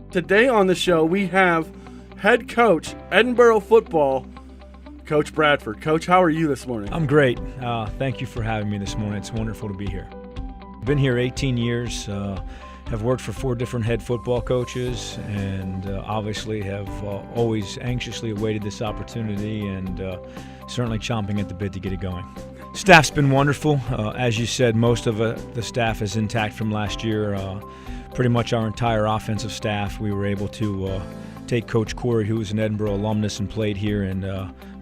Today on the show, we have head coach, Edinboro football, Coach Bradford. Coach, how are you this morning? I'm great. Thank you for having me this morning. It's wonderful to be here. I've been here 18 years, have worked for 4 different head football coaches, and obviously have always anxiously awaited this opportunity and certainly chomping at the bit to get it going. Staff's been wonderful. As you said, most of the staff is intact from last year. Pretty much our entire offensive staff. We were able to take Coach Corey, who was an Edinboro alumnus and played here, and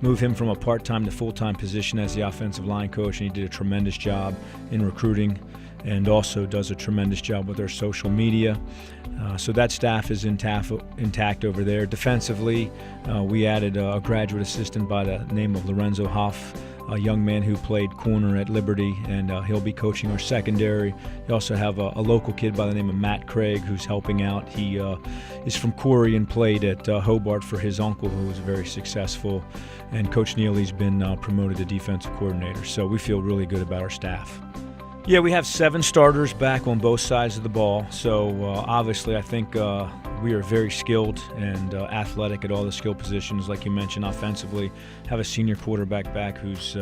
move him from a part-time to full-time position as the offensive line coach, and he did a tremendous job in recruiting and also does a tremendous job with our social media. So that staff is intact over there. Defensively, we added a graduate assistant by the name of Lorenzo Hoff, a young man who played corner at Liberty, and he'll be coaching our secondary. We also have a local kid by the name of Matt Craig who's helping out. He is from Corey and played at Hobart for his uncle, who was very successful. And Coach Neely's been promoted to defensive coordinator. So we feel really good about our staff. Yeah, we have 7 starters back on both sides of the ball. So obviously I think we are very skilled and athletic at all the skill positions. Like you mentioned, offensively, have a senior quarterback back who's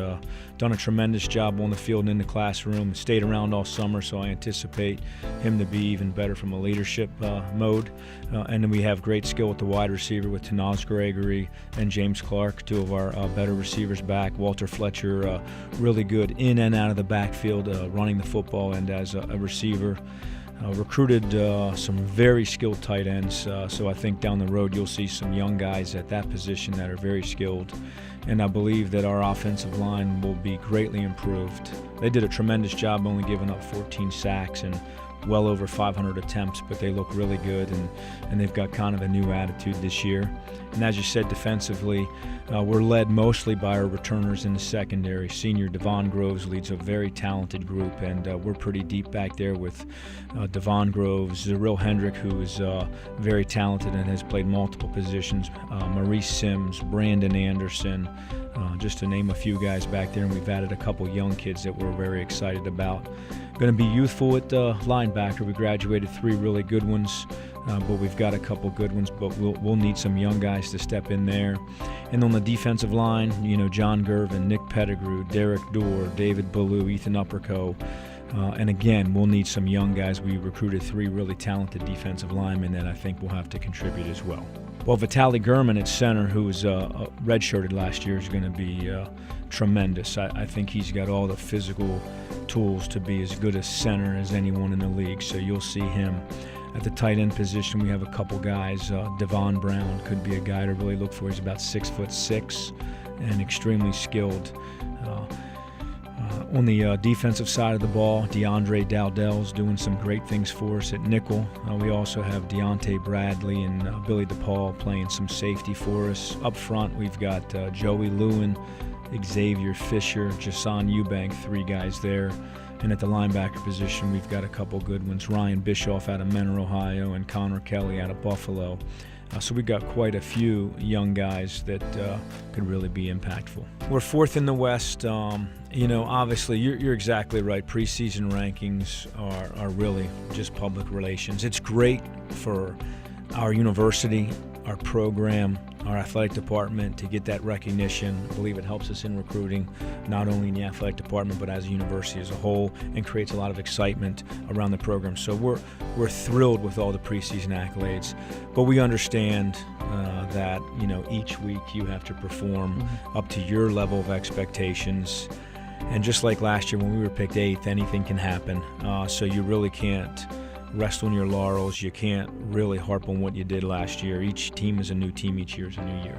done a tremendous job on the field and in the classroom, stayed around all summer, so I anticipate him to be even better from a leadership mode. And then we have great skill with the wide receiver with Tanaz Gregory and James Clark, 2 of our better receivers back. Walter Fletcher, really good in and out of the backfield, running the football and as a receiver. Recruited some very skilled tight ends, so I think down the road you'll see some young guys at that position that are very skilled, and I believe that our offensive line will be greatly improved. They did a tremendous job, only giving up 14 sacks and well over 500 attempts, but they look really good, and they've got kind of a new attitude this year. And as you said, defensively, we're led mostly by our returners in the secondary. Senior Devon Groves leads a very talented group, and we're pretty deep back there with Devon Groves, Zaril Hendrick, who is very talented and has played multiple positions, Maurice Sims, Brandon Anderson, just to name a few guys back there, and we've added a couple young kids that we're very excited about. Going to be youthful at linebacker. We graduated 3 really good ones, but we've got a couple good ones, but we'll need some young guys to step in there. And on the defensive line, John Gervin, Nick Pettigrew, Derek Dorr, David Ballou, Ethan Upperco. And again, we'll need some young guys. We recruited 3 really talented defensive linemen that I think will have to contribute as well. Well, Vitaly Gurman at center, who was redshirted last year, is going to be tremendous. I think he's got all the physical tools to be as good a center as anyone in the league, so you'll see him. At the tight end position, we have a couple guys. Devon Brown could be a guy to really look for. He's about 6'6" and extremely skilled. On the defensive side of the ball, DeAndre Dowdell's doing some great things for us at nickel. We also have Deontay Bradley and Billy DePaul playing some safety for us. Up front, we've got Joey Lewin, Xavier Fisher, Jason Eubank, 3 guys there. And at the linebacker position, we've got a couple good ones. Ryan Bischoff out of Mentor, Ohio, and Connor Kelly out of Buffalo. So we've got quite a few young guys that could really be impactful. We're 4th in the West. Obviously, you're exactly right. Preseason rankings are really just public relations. It's great for our university, our program, our athletic department to get that recognition. I believe it helps us in recruiting, not only in the athletic department, but as a university as a whole, and creates a lot of excitement around the program. So we're thrilled with all the preseason accolades, but we understand that each week you have to perform up to your level of expectations. And just like last year when we were picked 8th, anything can happen. So you really can't rest on your laurels. You can't really harp on what you did last year. Each team is a new team. Each year is a new year.